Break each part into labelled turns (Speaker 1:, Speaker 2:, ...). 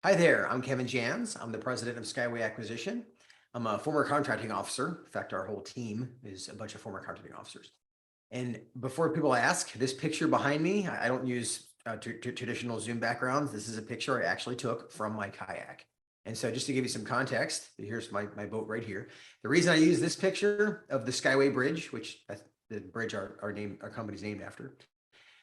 Speaker 1: Hi there, I'm Kevin Jans. I'm the president of Skyway Acquisition. I'm a former contracting officer. In fact, our whole team is a bunch of former contracting officers. And before people ask, this picture behind me, I don't use traditional Zoom backgrounds. This is a picture I actually took from my kayak. And so just to give you some context, here's my boat right here. The reason I use this picture of the Skyway Bridge, which the bridge our company's named after.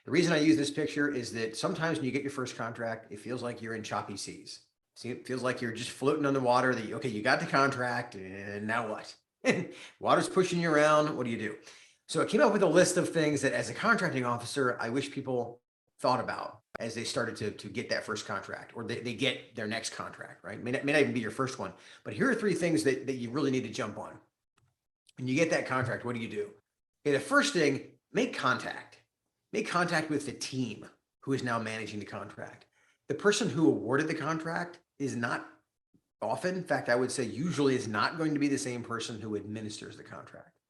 Speaker 1: The reason I use this picture is that sometimes when you get your first contract, it feels like you're in choppy seas. See, it feels like you're just floating on the water. That okay, you got the contract, and now what? Water's pushing you around. What do you do? So I came up with a list of things that, as a contracting officer, I wish people thought about as they started to get that first contract, or they get their next contract. Right? May not even be your first one, but here are three things that you really need to jump on. When you get that contract, what do you do? Okay, the first thing, make contact. Make contact with the team who is now managing the contract. The person who awarded the contract is not often, in fact, I would say usually is not going to be the same person who administers the contract.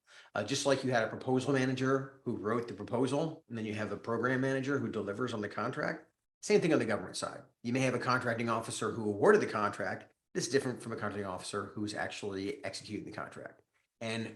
Speaker 1: Just like you had a proposal manager who wrote the proposal, and then you have a program manager who delivers on the contract. Same thing on the government side. You may have a contracting officer who awarded the contract. This is different from a contracting officer who's actually executing the contract. And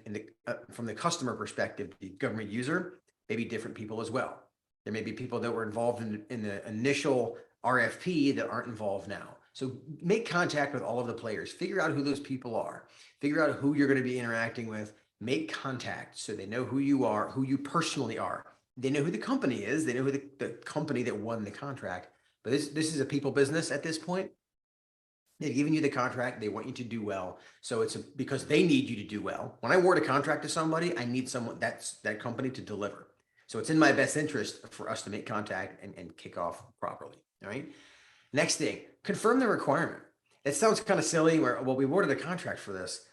Speaker 1: from the customer perspective, the government user, maybe different people as well. There may be people that were involved in the initial RFP that aren't involved now. So make contact with all of the players, figure out who those people are, figure out who you're going to be interacting with, make contact so they know who you are, who you personally are. They know who the company is, they know who the company that won the contract. But this is a people business at this point. They've given you the contract. They want you to do well. So it's because they need you to do well. When I award a contract to somebody, I need that company to deliver. So it's in my best interest for us to make contact and kick off properly. All right. Next thing, confirm the requirement. It sounds kind of silly where, well, we awarded a contract for this.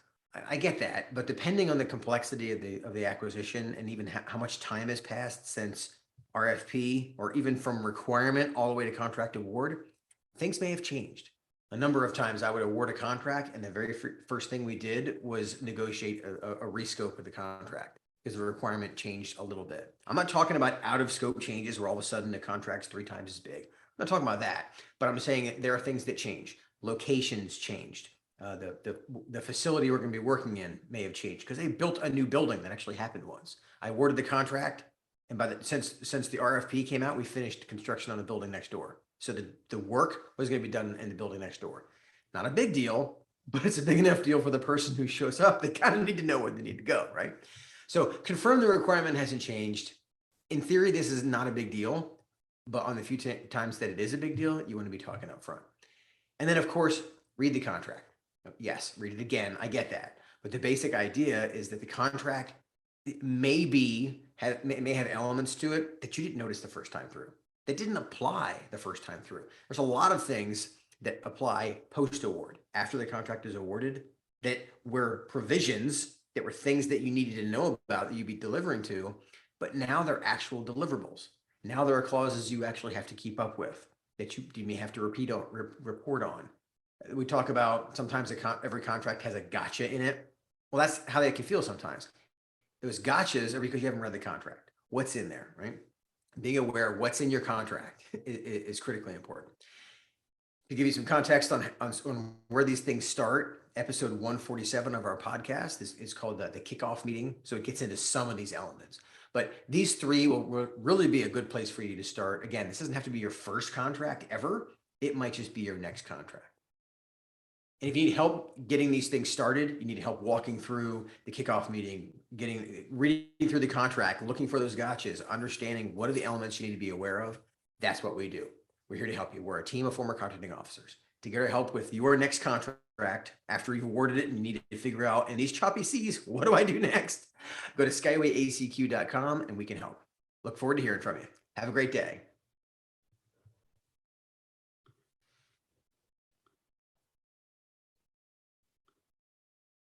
Speaker 1: I get that, but depending on the complexity of the acquisition and even how much time has passed since RFP or even from requirement all the way to contract award, things may have changed. A number of times I would award a contract, and the very first thing we did was negotiate a rescope of the contract because the requirement changed a little bit. I'm not talking about out of scope changes where all of a sudden the contract's 3 times as big. I'm not talking about that, but I'm saying there are things that change. Locations changed. The facility we're going to be working in may have changed because they built a new building. That actually happened once. I awarded the contract, and since the RFP came out, we finished construction on the building next door. So the work was going to be done in the building next door. Not a big deal, but it's a big enough deal for the person who shows up. They kind of need to know where they need to go, right? So confirm the requirement hasn't changed. In theory, this is not a big deal, but on the few times that it is a big deal, you want to be talking up front. And then, of course, read the contract. Yes, read it again. I get that. But the basic idea is that the contract may have elements to it that you didn't notice the first time through. That didn't apply the first time through. There's a lot of things that apply post-award, after the contract is awarded, that were provisions that were things that you needed to know about that you'd be delivering to, but now they're actual deliverables. Now there are clauses you actually have to keep up with that you may have to report on. We talk about sometimes every contract has a gotcha in it. Well, that's how they can feel sometimes. Those gotchas are because you haven't read the contract. What's in there, right? Being aware of what's in your contract is critically important. To give you some context on where these things start, episode 147 of our podcast is called the kickoff meeting. So it gets into some of these elements. But these three will really be a good place for you to start. Again, this doesn't have to be your first contract ever. It might just be your next contract. And if you need help getting these things started, you need help walking through the kickoff meeting, reading through the contract, looking for those gotchas, understanding what are the elements you need to be aware of. That's what we do. We're here to help you. We're a team of former contracting officers to get our help with your next contract after you've awarded it and you need to figure out in these choppy seas, what do I do next? Go to skywayacq.com and we can help. Look forward to hearing from you. Have a great day.